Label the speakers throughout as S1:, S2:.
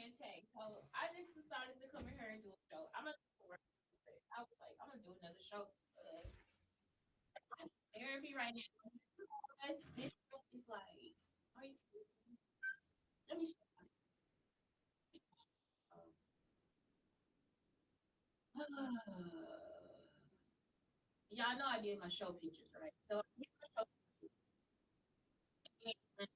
S1: Shantae. So I just decided to come in here and do a show. I'm gonna do a I was like, I'm gonna do another show. Therapy right now. This stuff is like, are you let me show you. Y'all know I did my show pictures, right? So I did my show pictures and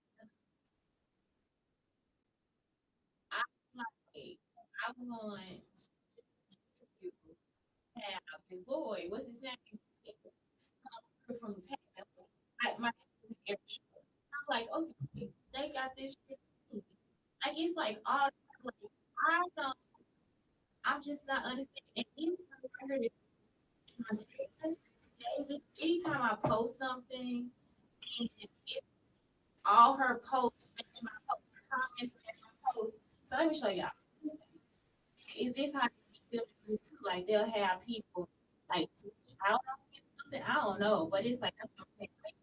S1: I was like, I want to have the boy, what's his name? From the past. My every show. I'm like, okay, they got this shit. Like it's like all like I don't I'm just not understanding. And anytime I heard it, David, anytime I post something and it's all her posts match my posts, her comments match my posts. So let me show y'all. Is this how they do this too? Like they'll have people like I don't know something, I don't know, but it's like that's what I'm saying. Like,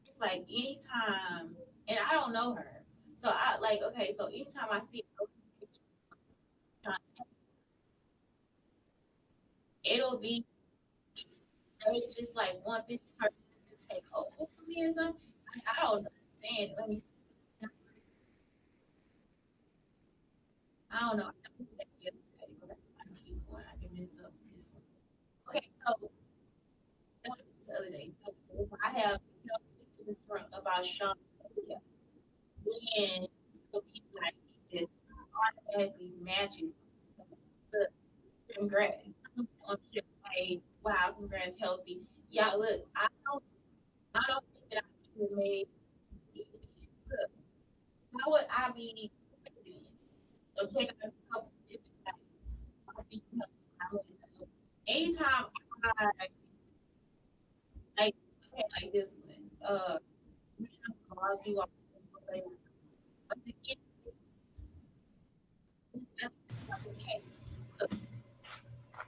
S1: it's like anytime and I don't know her. So I like okay, so anytime I see it'll be they just like want this person to take over for me or something. I don't understand. Let me see. I don't know. I know that the other day, but I can keep going. I can mess up this one. Okay, so that was this other day. So I have about Sean and the people like he just automatically matches the congrats. On the page, wow, congrats, healthy. Yeah, look, I don't think that I could have made look, how would I be okay, a couple different things. Anytime I like okay, like this one, I'll do all but to get okay,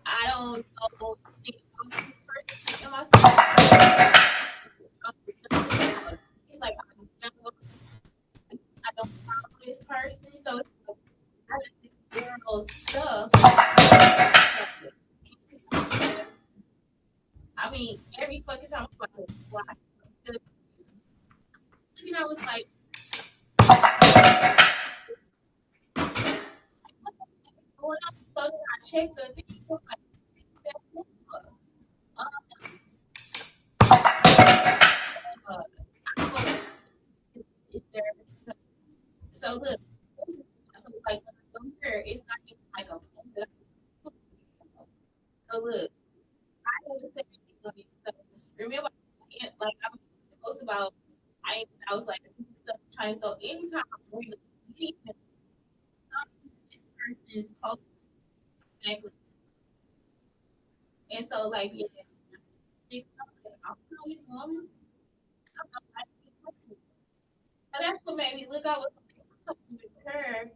S1: I don't know think of this person in myself. It's like I don't follow this person, so it's like, I just think girl stuff. I mean, every fucking time I'm about to watch, looking, I was like, going on, so I checked the thing, I'm like, uh, uh, is there- so look, so like when I go here, it's not even like a post that I put. So look, I never said anything on it. So remember, like I was post about, I was like stuff trying. So anytime I bring up anything, this person's post exactly, and so like yeah, I don't know this woman. I don't know, so that's what made me look. I was talking with her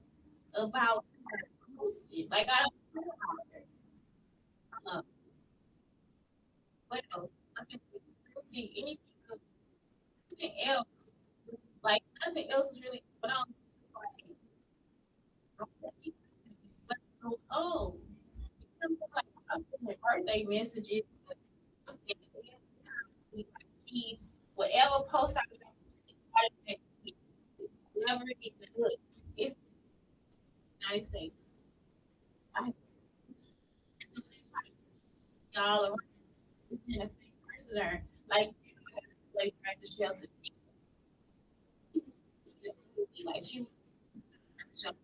S1: about her posting. Like I don't know about her. What else? I mean, see anything else. Like nothing else is really going on. It's like, okay, but so, oh, like I'm sending birthday messages. I'm sending like he whatever post I make, whatever it is. Look, it's the United States. I so y'all are send a fake person there, like at the shelter. Like she was at the shelter.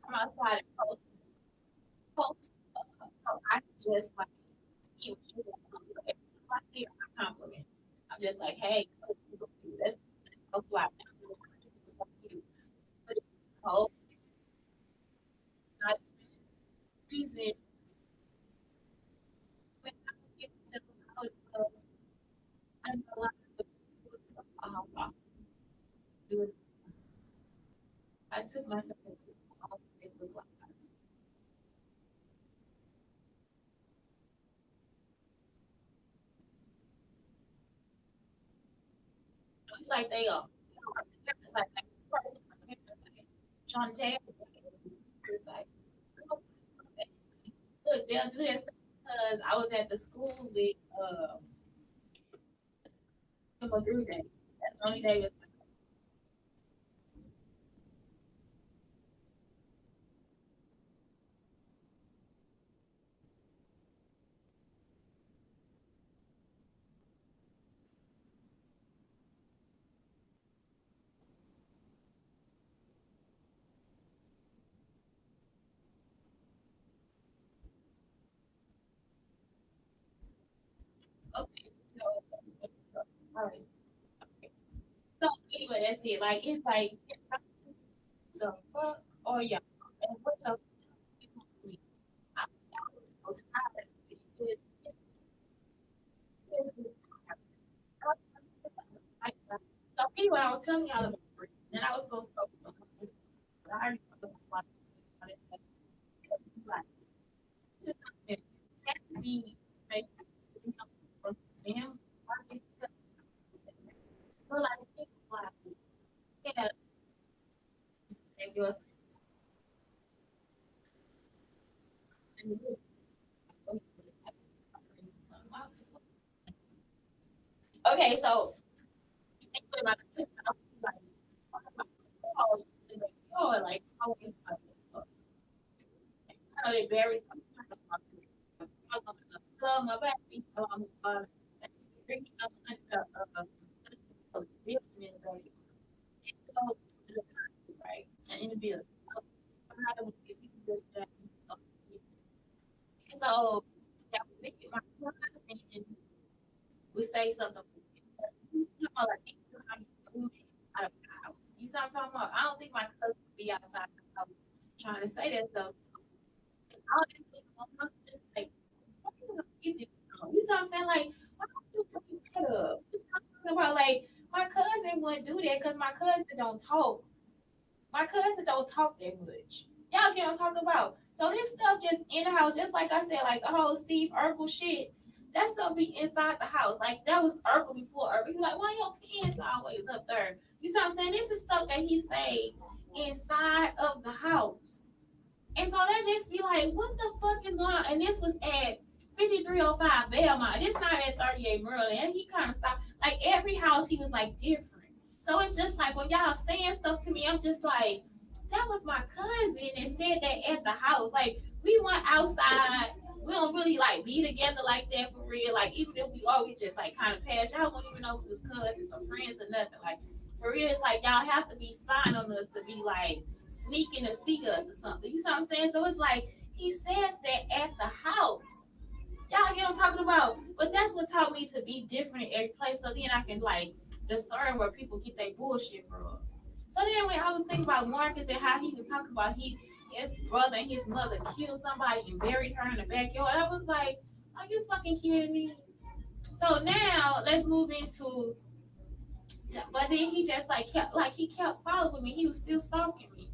S1: Come outside and post. So I just like see what she wants. I see her compliment. I'm just like, hey, let's go fly. But whole not reason when I get to college, I know a lot of doing. I took myself off Facebook Live. It's like they are. It's like, first, Chantel. It's like, oh, look, they'll do that stuff because I was at the school with my group day. That's the only day was okay. So, all right. So anyway, that's it. Like it's like the fuck or y'all and what the fuck you want me? I was so tired. It so anyway, I was telling y'all about it, and I was supposed to go. I already talked about it, but like, it had to be like, from them. So like, yeah, thank you. Okay, so anyway, my cousin, I was like, oh, like always, I know they very. My baby, bringing up business, right? And in the building. So, yeah, my husband, we say something. Like, out of the house. You see what I'm talking about? I don't think my cousin would be outside the house trying to say that stuff. All this stuff going on, just like, what are you gonna get this from? You see what I'm saying? Like, why don't you bring that up? You see what I'm talking about? Like, my cousin wouldn't do that because my cousin don't talk. My cousin don't talk that much. Y'all get what I'm talking about. So this stuff just in the house, just like I said, like the whole Steve Urkel shit. That stuff be inside the house. Like that was Urkel before Urkel. You like, why your pants always up there? You see what I'm saying? This is stuff that he say inside of the house. And so that just be like, what the fuck is going on? And this was at 5305 Belmont. This not at 38 Maryland. And he kind of stopped. Like every house, he was like different. So it's just like when y'all saying stuff to me, I'm just like, that was my cousin that said that at the house. Like we went outside. We don't really like be together like that for real. Like even if we always just like kind of pass, y'all won't even know if it was cousins or friends or nothing. Like for real, it's like y'all have to be spying on us to be like sneaking to see us or something. You see what I'm saying? So it's like he says that at the house. Y'all get what I'm talking about? But that's what taught me to be different in every place. So then I can like discern where people get their bullshit from. So then when I was thinking about Marcus and how he was talking about his brother and his mother killed somebody and buried her in the backyard, I was like, are you fucking kidding me? So now let's move into but then he just he kept following me. He was still stalking me.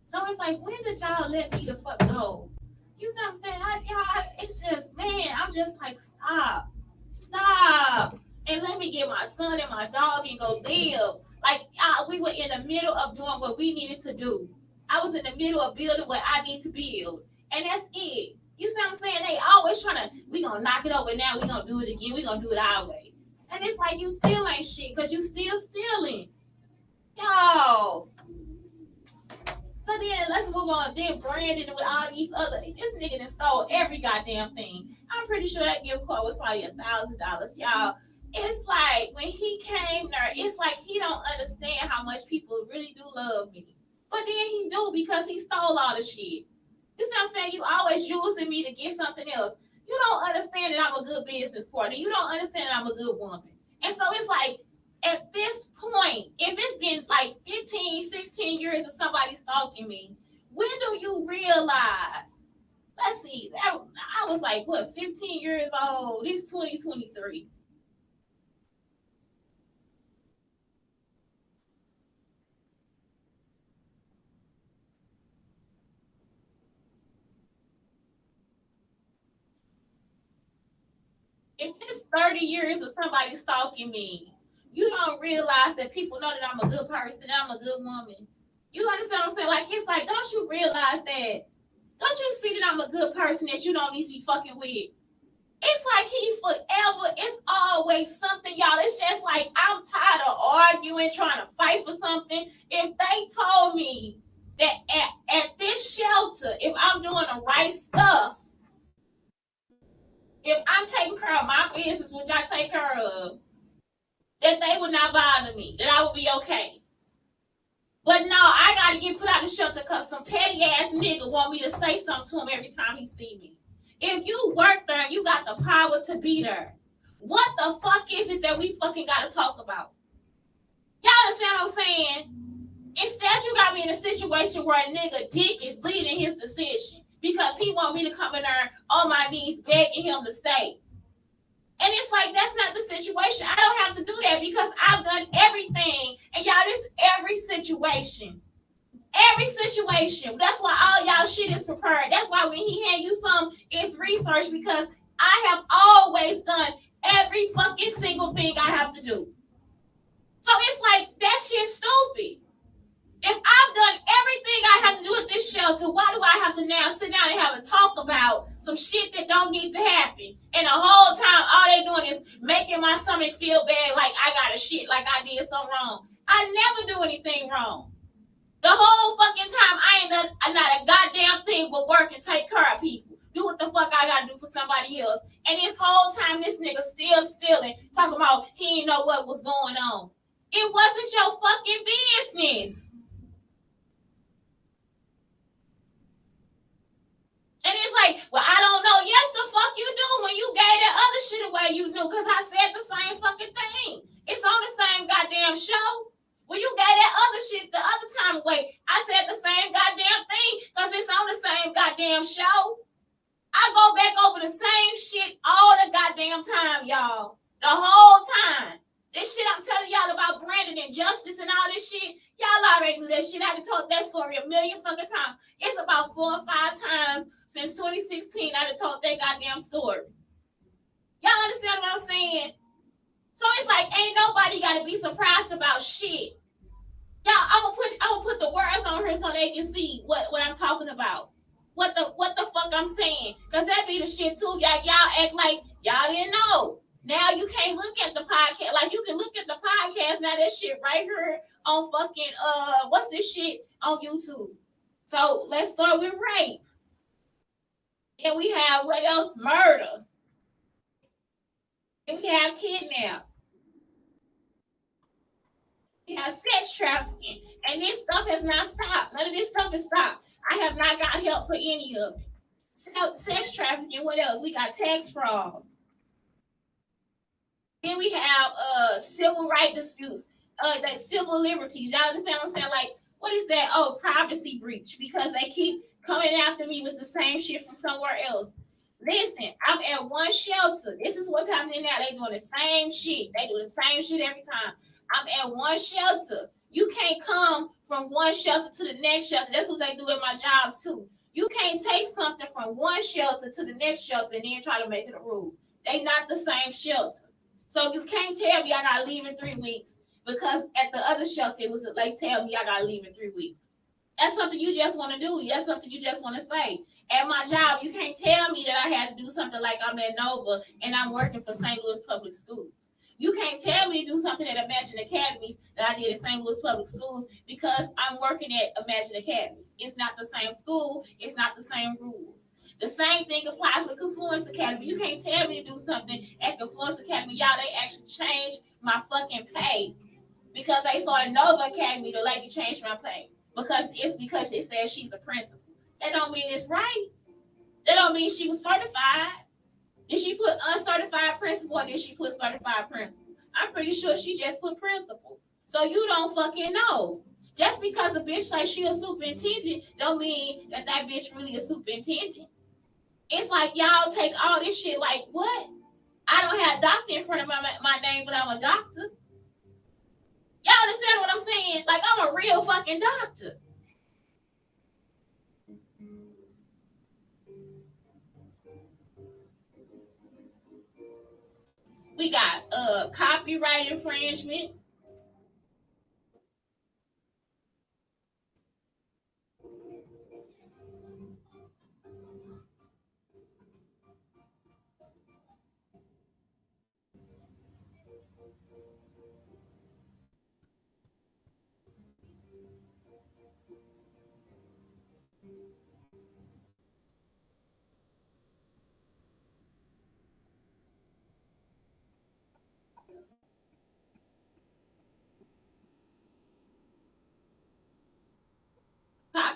S1: So it's like, when did y'all let me the fuck go? You see what I'm saying? It's just, man, I'm just like, stop, stop, and let me get my son and my dog and go live. Like we were in the middle of doing what we needed to do. I was in the middle of building what I need to build, and that's it. You see what I'm saying? They always trying to, we gonna knock it over now. We gonna do it again. We gonna do it our way. And it's like you still ain't shit because you still stealing, y'all. So then let's move on. Then Brandon with all these other, this nigga that stole every goddamn thing. I'm pretty sure that gift card was probably $1,000, y'all. It's like when he came there, it's like he don't understand how much people really do love me. But then he do because he stole all the shit. You see what I'm saying? You always using me to get something else. You don't understand that I'm a good business partner. You don't understand that I'm a good woman. And so it's like at this point, if it's been like 15, 16 years of somebody stalking me, when do you realize? Let's see. I was like, what, 15 years old? This 2023. If it's 30 years of somebody stalking me, you don't realize that people know that I'm a good person, that I'm a good woman. You understand what I'm saying? Like, it's like, don't you realize that? Don't you see that I'm a good person that you don't need to be fucking with? It's like he forever, it's always something, y'all. It's just like I'm tired of arguing, trying to fight for something. If they told me that at this shelter, if I'm doing the right stuff, if I'm taking care of my business, which I take care of, that they would not bother me, that I would be okay. But no, I gotta get put out of the shelter because some petty ass nigga want me to say something to him every time he see me. If you work there, you got the power to be there. What the fuck is it that we fucking gotta talk about? Y'all understand what I'm saying? Instead, you got me in a situation where a nigga dick is leading his decision because he want me to come in there on my knees begging him to stay. And it's like, that's not the situation. I don't have to do that because I've done everything. And y'all, this every situation. Every situation. That's why all y'all shit is prepared. That's why when he hand you some, it's research because I have always done every fucking single thing I have to do. So it's like, that shit's stupid. If I've done everything I have to do at this shelter, why do I have to now sit down and have a talk about some shit that don't need to happen? And the whole time, all they doing is making my stomach feel bad, like I got a shit, like I did something wrong. I never do anything wrong. The whole fucking time, I ain't done not a goddamn thing but work and take care of people. Do what the fuck I gotta do for somebody else. And this whole time, this nigga still stealing, talking about he didn't know what was going on. It wasn't your fucking business. And it's like, well, I don't know. Yes, the fuck you do. When you gave that other shit away, you knew because I said the same fucking thing. It's on the same goddamn show. When you gave that other shit the other time away, I said the same goddamn thing because it's on the same goddamn show. I go back over the same shit all the goddamn time, y'all. The whole time. This shit I'm telling y'all about Brandon and justice and all this shit, y'all already knew that shit. I done told that story a million fucking times. It's about 4 or 5 times since 2016, I done told that goddamn story. Y'all understand what I'm saying? So it's like, ain't nobody got to be surprised about shit. Y'all, I'm gonna put the words on here so they can see what I'm talking about. What the fuck I'm saying? Cause that be the shit too. Y'all act like y'all didn't know. Now you can't look at the podcast. Like you can look at the podcast. Now that shit right here on fucking what's this shit on YouTube? So let's start with rape. And we have what else? Murder. And we have kidnap. We have sex trafficking. And this stuff has not stopped. None of this stuff has stopped. I have not got help for any of it. Sex trafficking. What else? We got tax fraud. Then we have civil rights disputes, like civil liberties. Y'all understand what I'm saying? Like, what is that? Oh, privacy breach because they keep coming after me with the same shit from somewhere else. Listen, I'm at one shelter. This is what's happening now. They doing the same shit. They do the same shit every time. I'm at one shelter. You can't come from one shelter to the next shelter. That's what they do at my jobs too. You can't take something from one shelter to the next shelter and then try to make it a rule. They not the same shelter. So you can't tell me I gotta leave in 3 weeks because at the other shelter it was like tell me I gotta leave in 3 weeks. That's something you just want to do. That's something you just want to say. At my job, you can't tell me that I had to do something like I'm at Nova and I'm working for St. Louis Public Schools. You can't tell me to do something at Imagine Academies that I did at St. Louis Public Schools because I'm working at Imagine Academies. It's not the same school. It's not the same rules. The same thing applies with Confluence Academy. You can't tell me to do something at Confluence Academy. Y'all, they actually changed my fucking pay because they saw at Nova Academy the lady changed my pay because it says she's a principal. That don't mean it's right. That don't mean she was certified. Did she put uncertified principal or did she put certified principal? I'm pretty sure she just put principal. So you don't fucking know. Just because a bitch say she a superintendent don't mean that bitch really a superintendent. It's like y'all take all this shit like, what? I don't have doctor in front of my name, but I'm a doctor. Y'all understand what I'm saying? Like, I'm a real fucking doctor. We got copyright infringement.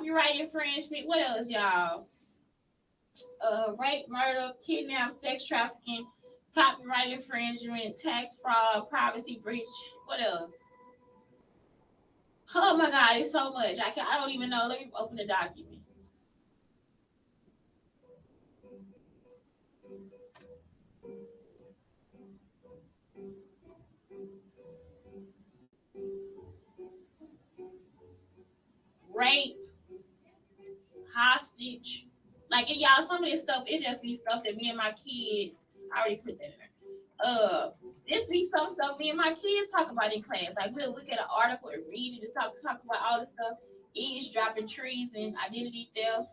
S1: copyright infringement. What else, y'all? Rape, murder, kidnap, sex trafficking, copyright infringement, tax fraud, privacy breach. What else? Oh my God, it's so much. I don't even know. Let me open the document. Rape, hostage. Like y'all, some of this stuff, it just be stuff that me and my kids. I already put that in there. This be some stuff me and my kids talk about in class. Like we'll look at an article and read it and talk about all this stuff. Eavesdropping, treason, identity theft,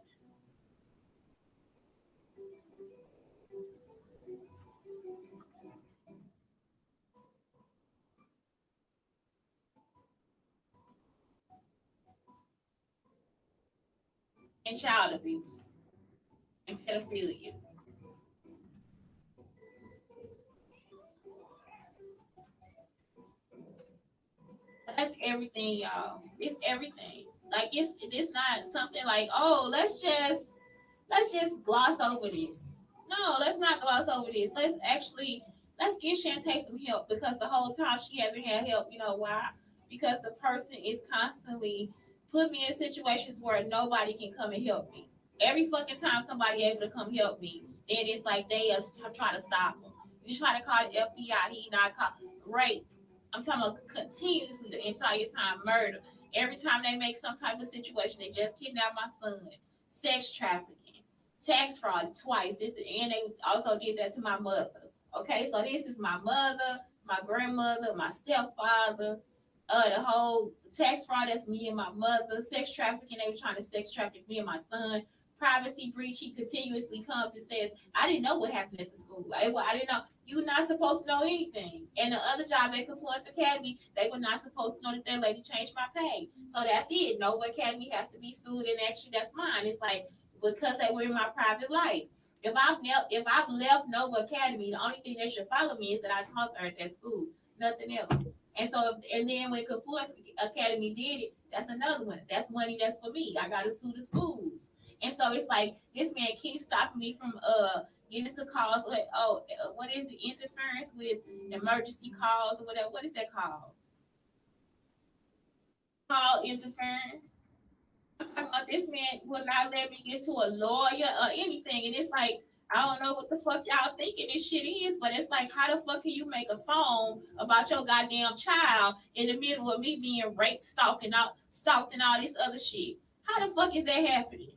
S1: and child abuse and pedophilia. That's everything, y'all. It's everything. Like it's not something like, oh, let's just gloss over this. No, let's not gloss over this. Let's give Shantae some help because the whole time she hasn't had help. You know why? Because the person is constantly put me in situations where nobody can come and help me. Every fucking time somebody able to come help me, then it's like they are trying to stop them. You try to call the FBI, he not call rape. I'm talking about continuously the entire time murder. Every time they make some type of situation, they just kidnapped my son, sex trafficking, tax fraud twice. And they also did that to my mother. Okay, so this is my mother, my grandmother, my stepfather, the whole tax fraud, that's me and my mother, sex trafficking, they were trying to sex traffic me and my son, privacy breach, he continuously comes and says, I didn't know what happened at the school. I didn't know. You're not supposed to know anything. And the other job at Confluence Academy, they were not supposed to know that lady changed my pay. So that's it. Nova Academy has to be sued, and actually that's mine. It's like because they were in my private life. If I've left Nova Academy, the only thing that should follow me is that I taught her at that school, nothing else. And so, and then when Confluence Academy did it, that's another one. That's money that's for me. I got to sue the schools. And so it's like this man keeps stopping me from getting into calls. What is it? Interference with emergency calls or whatever. What is that called? Call interference. This man will not let me get to a lawyer or anything. And it's like, I don't know what the fuck y'all thinking this shit is, but it's like, how the fuck can you make a song about your goddamn child in the middle of me being raped, stalked, and all this other shit? How the fuck is that happening?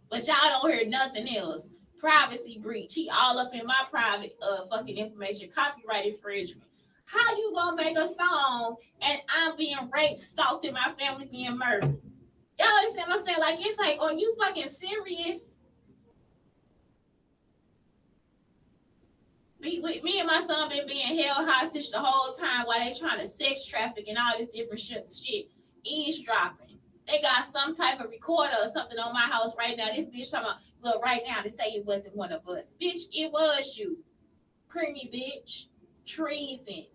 S1: But y'all don't hear nothing else. Privacy breach. He all up in my private fucking information. Copyright infringement. How you gonna make a song and I'm being raped, stalked, and my family being murdered? Y'all understand what I'm saying? Like it's like, are you fucking serious? Me and my son been being held hostage the whole time while they trying to sex traffic and all this different shit. Eavesdropping. They got some type of recorder or something on my house right now. This bitch talking about, look, right now to say it wasn't one of us. Bitch, it was you. Creamy bitch. Treason.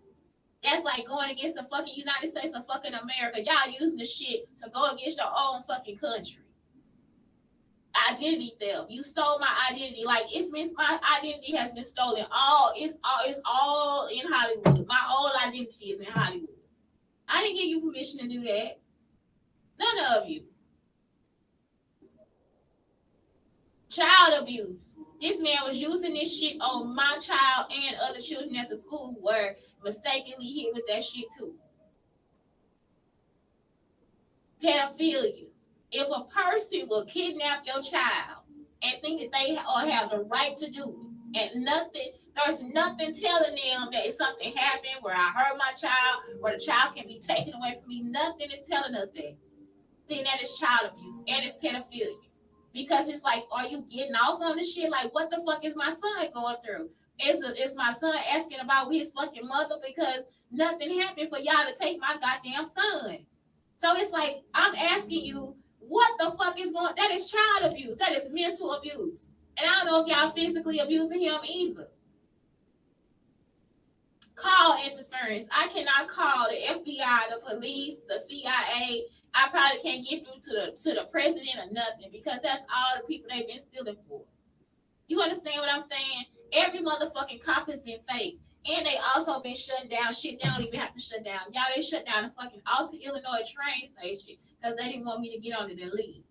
S1: That's like going against the fucking United States of fucking America. Y'all using the shit to go against your own fucking country. Identity theft. You stole my identity. Like my identity has been stolen. It's all in Hollywood. My whole identity is in Hollywood. I didn't give you permission to do that. None of you. Child abuse. This man was using this shit on my child and other children at the school were mistakenly hit with that shit too. Pedophilia. If a person will kidnap your child and think that they have the right to do it, and there's nothing telling them that something happened where I hurt my child, where the child can be taken away from me, nothing is telling us that. Then that is child abuse and it's pedophilia. Because it's like, are you getting off on the shit? Like, what the fuck is my son going through? Is my son asking about his fucking mother because nothing happened for y'all to take my goddamn son? So it's like, I'm asking you, what the fuck is going? That is child abuse. That is mental abuse. And I don't know if y'all physically abusing him either. call interference. I cannot call the FBI, the police, the CIA. I probably can't get through to the president or nothing because that's all the people they've been stealing for. You understand what I'm saying? Every motherfucking cop has been fake. And they also been shutting down shit they don't even have to shut down. Y'all, they shut down the fucking Alta, Illinois train station because they didn't want me to get on it and leave.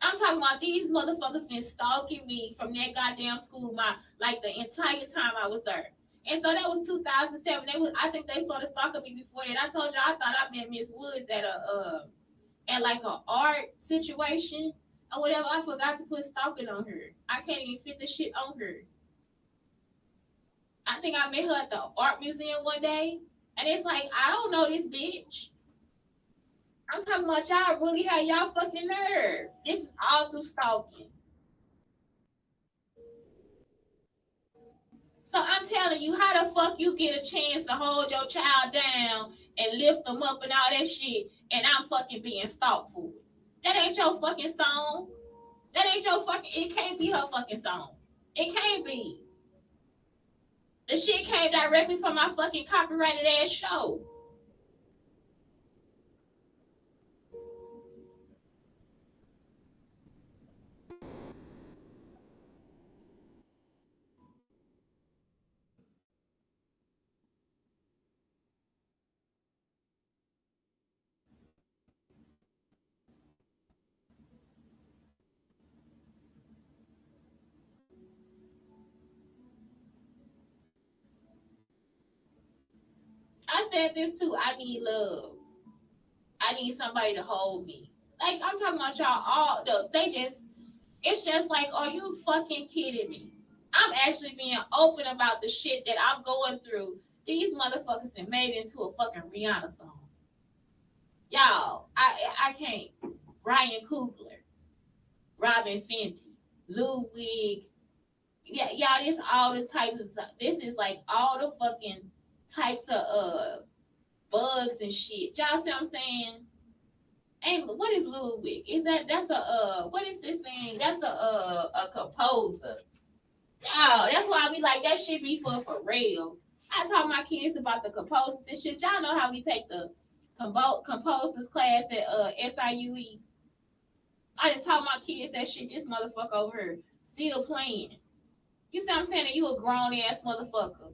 S1: I'm talking about these motherfuckers been stalking me from that goddamn school my like the entire time I was there. And so that was 2007. I think they started stalking me before that. I told you I thought I met Miss Woods at like an art situation or whatever. I forgot to put stalking on her. I can't even fit the shit on her. I think I met her at the art museum one day, and it's like I don't know this bitch. I'm talking about y'all really had y'all fucking nerve. This is all through stalking. So I'm telling you, how the fuck you get a chance to hold your child down and lift them up and all that shit, and I'm fucking being stalked for it? That ain't your fucking song. That ain't your fucking. It can't be her fucking song. It can't be. The shit came directly from my fucking copyrighted ass show. I said this too. I need love. I need somebody to hold me. Like I'm talking about y'all all the they just it's just like, are you fucking kidding me? I'm actually being open about the shit that I'm going through. These motherfuckers have made it into a fucking Rihanna song. Y'all, I can't. Ryan Coogler, Robin Fenty, Ludwig. Yeah, y'all, this all this types of stuff. This is like all the fucking types of bugs and shit. Y'all see what I'm saying? And what is Ludwig? Is that's a what is this thing? That's a composer. Oh, that's why I be like that shit be for real. I taught my kids about the composers and shit. Y'all know how we take the composers class at SIUE. I done taught my kids that shit. This motherfucker over here still playing. You see what I'm saying? That you a grown ass motherfucker.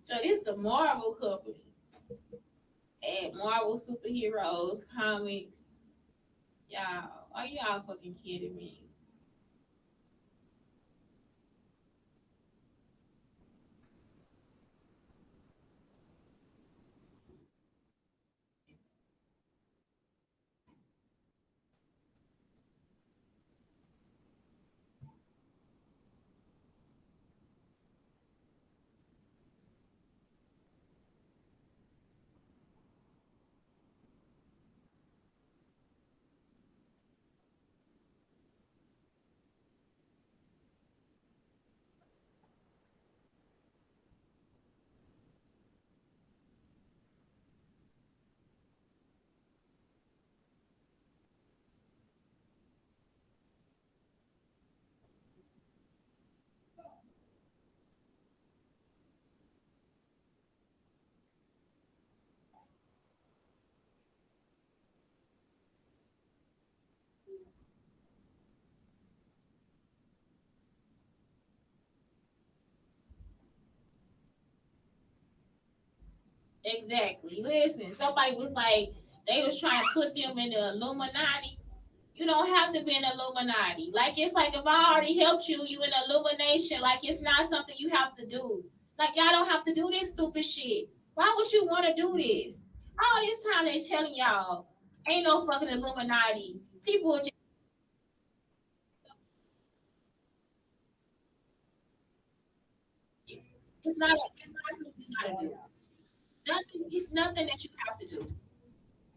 S1: So this is the Marvel company. At Marvel superheroes, comics. Y'all, are y'all fucking kidding me? Exactly. Listen, somebody was like, they was trying to put them in the Illuminati. You don't have to be an Illuminati. Like it's like if I already helped you, you in illumination. Like it's not something you have to do. Like y'all don't have to do this stupid shit. Why would you want to do this? All this time they telling y'all ain't no fucking Illuminati. People are just it's not something you gotta do. Nothing. It's nothing that you have to do.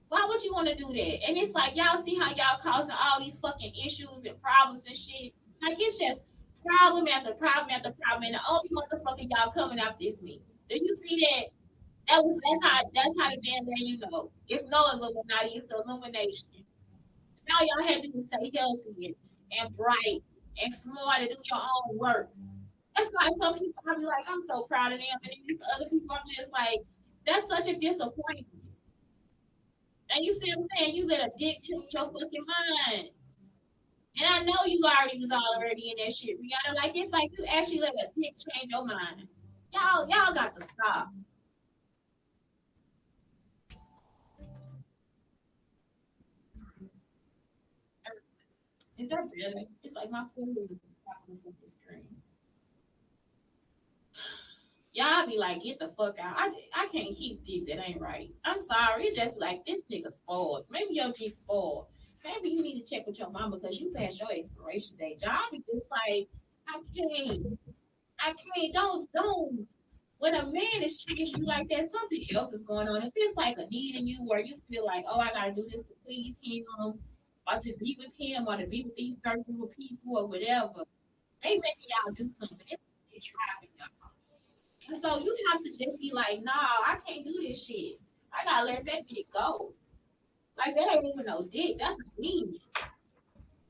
S1: Why would you want to do that? And it's like y'all see how y'all causing all these fucking issues and problems and shit. Like it's just problem after problem after problem, and the only motherfucker y'all coming after is me. Do you see that? That's how the man let you know. It's no Illuminati, it's the illumination. Now y'all have to stay healthy and bright and smart and do your own work. That's why some people I be like, I'm so proud of them, and then these other people I'm just like, that's such a disappointment. And you see what I'm saying? You let a dick change your fucking mind. And I know you already was already in that shit, Rihanna. Like it's like you actually let a dick change your mind. Y'all got to stop. Is that better? It's like my food is talking from the screen. Y'all be like, get the fuck out. I can't keep dick that ain't right. I'm sorry. It's just like this nigga spoiled. Maybe your dick spoiled. Maybe you need to check with your mom because you passed your expiration date. Y'all be just like, I can't. I can't. Don't. When a man is changing you like that, something else is going on. If it's like a need in you where you feel like, oh, I gotta do this to please him, or to be with him, or to be with these certain group of people, or whatever, they making y'all do something. It's trapping y'all. And so you have to just be like, nah, I can't do this shit. I gotta let that dick go. Like that ain't even no dick. That's a demon.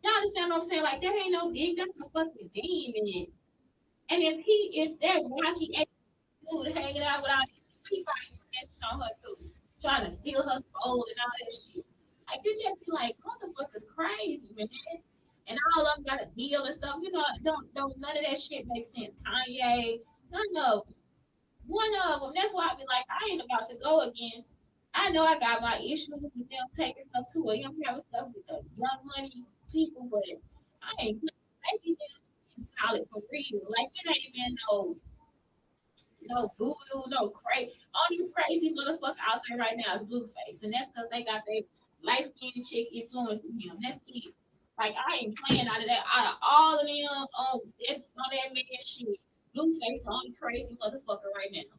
S1: Y'all understand what I'm saying? Like that ain't no dick. That's a fucking demon. And if that Rocky dude hanging out with all these people, he probably snitched on her too, trying to steal her soul and all that shit. Like you just be like, motherfuckers crazy, man. And all of them got a deal and stuff. You know, don't none of that shit make sense. Kanye, none of them. One of them. That's why I be like, I ain't about to go against. I know I got my issues with them taking stuff too, or them having stuff with the young money people, but I ain't making them solid for real. Like it ain't even no voodoo, no crazy. Only crazy motherfucker out there right now is Blueface, and that's because they got their light skinned chick influencing him. That's it. Like I ain't playing out of that. Out of all of them on that man shit, Blueface the only crazy motherfucker right now.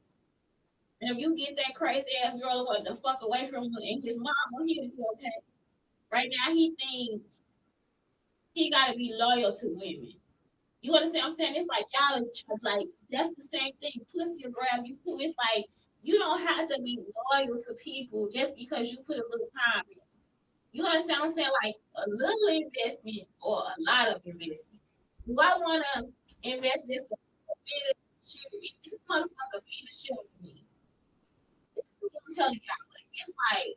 S1: And if you get that crazy ass girl what the fuck away from him and his mama, he'll be okay. Right now, he thinks he got to be loyal to women. You understand what I'm saying? It's like y'all like that's the same thing. Pussy will grab you too. It's like you don't have to be loyal to people just because you put a little time in. You understand what I'm saying? Like a little investment or a lot of investment. Do I want to invest just a bit of shit? If this motherfucker beat the shit out of me, this is what I'm telling y'all. Like it's like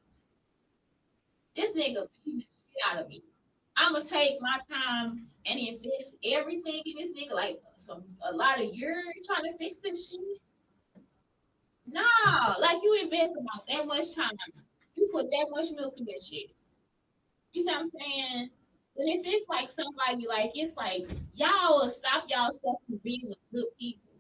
S1: this nigga beat the shit out of me. I'm gonna take my time and invest everything in this nigga, like a lot of years trying to fix this shit. Nah, like you invest about that much time, you put that much milk in this shit. You see what I'm saying? But if it's like somebody like it's like y'all will stop y'all stuff from being with good people.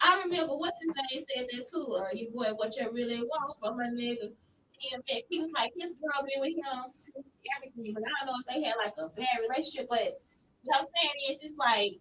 S1: I remember what's his name said that too. Your boy, what you really want from a nigga. He was like, his girl been with him since everything, but I don't know if they had like a bad relationship. But what I'm saying is, it's like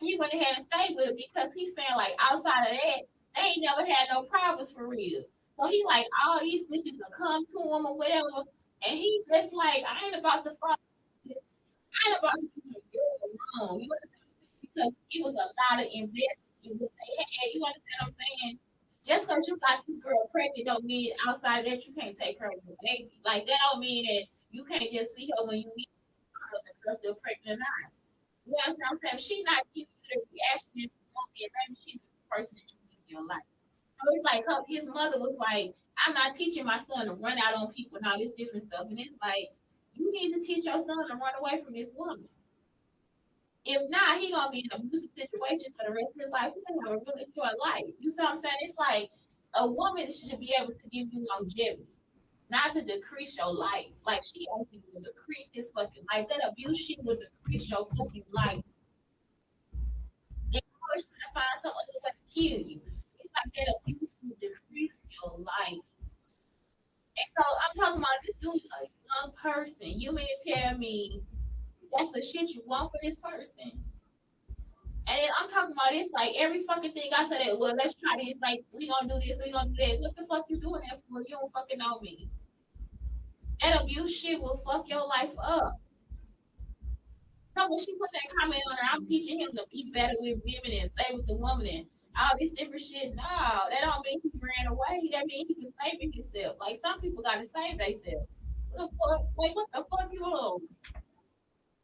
S1: he went ahead and stayed with it because he's saying like outside of that, they ain't never had no problems for real. So he like all these bitches will come to him or whatever, and he just like I ain't about to fuck this. I ain't about to do no girl wrong. You understand what I'm saying? Because it was a lot of investment in what they had. You understand what I'm saying? Just because you got this girl pregnant don't mean outside of that you can't take her as a baby. Like that don't mean that you can't just see her when you meet her if the girl's still pregnant or not. You understand what I'm saying? She not giving you the reaction that you want to be, maybe she's the person that you need in your life. So it's like his mother was like, I'm not teaching my son to run out on people and all this different stuff. And it's like, you need to teach your son to run away from this woman. If not, he gonna be in abusive situations for the rest of his life. He's gonna have a really short life. You see what I'm saying? It's like A woman should be able to give you longevity, not to decrease your life. Like she actually will decrease his fucking life. That abuse shit will decrease your fucking life. And you're always trying to find some other way to kill you. It's like that abuse will decrease your life. And so I'm talking about this dude, a young person. You mean to tell me that's the shit you want for this person? And then I'm talking about this like every fucking thing I said. Well, let's try this. Like we gonna do this. We gonna do that. What the fuck you doing that for? You don't fucking know me. That abuse shit will fuck your life up. So when she put that comment on her, I'm teaching him to be better with women and stay with the woman and all this different shit. No, that don't mean he ran away. That means he was saving himself. Like some people gotta save themselves. What the fuck? Like what the fuck you on?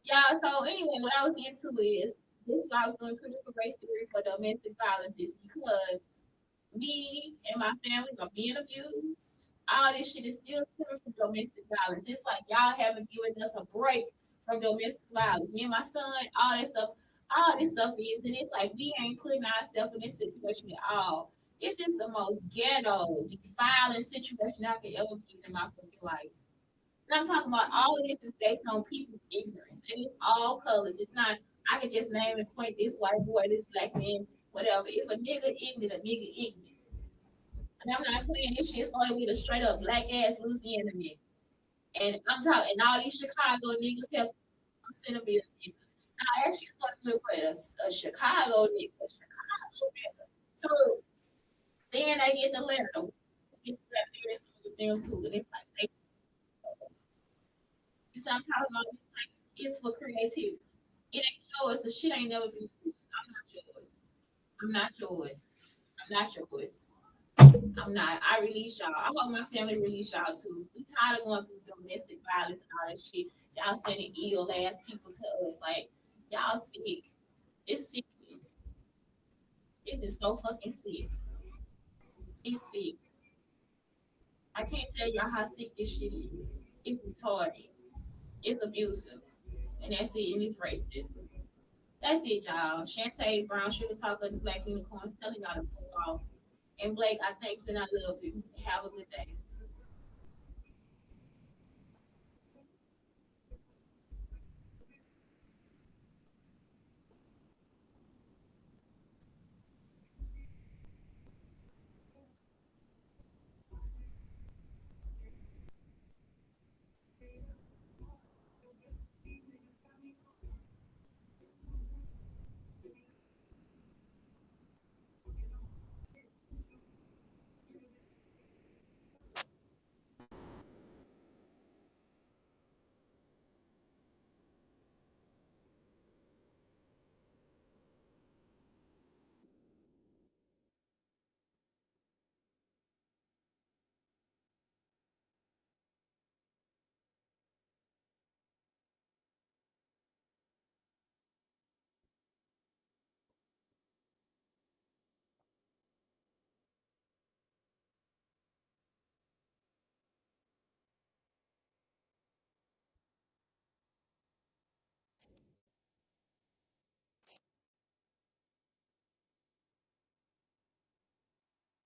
S1: Yeah, so anyway, what I was into is this is why I was doing critical race theory for domestic violence is because me and my family are being abused. All this shit is still coming from domestic violence. It's like y'all haven't given us a break from domestic violence. Me and my son, all this stuff is, and it's like we ain't putting ourselves in this situation at all. This is the most ghetto, defiling situation I could ever be in my fucking life. And I'm talking about all of this is based on people's ignorance, and it's all colors. It's not I can just name and point this white boy, this black man, whatever. If a nigga ignorant, a nigga ignorant. And I'm not playing this shit started with a straight up black ass Louisiana nigga. And I'm talking, and all these Chicago niggas have centimeters nigga. Now, actually, started with what, a Chicago nigga, a Chicago nigga. So then they get the letter. The get that theory started with them too. And it's like, they, you see what I'm talking about? It's like, it's for creativity. It ain't yours. The shit ain't never been yours. I'm not yours. I'm not yours. I'm not yours. I'm not. I release y'all. I hope my family release y'all too. We tired of going through domestic violence and all that shit. Y'all sending ill ass people to us. Like, y'all sick. It's sickness. This is so fucking sick. It's sick. I can't tell y'all how sick this shit is. It's retarded. It's abusive. And that's it. And it's racist. That's it, y'all. Shantae Brown, Sugar Talker, the Black Unicorns, telling y'all to pull off. And Blake, I thank you and I love you. Have a good day.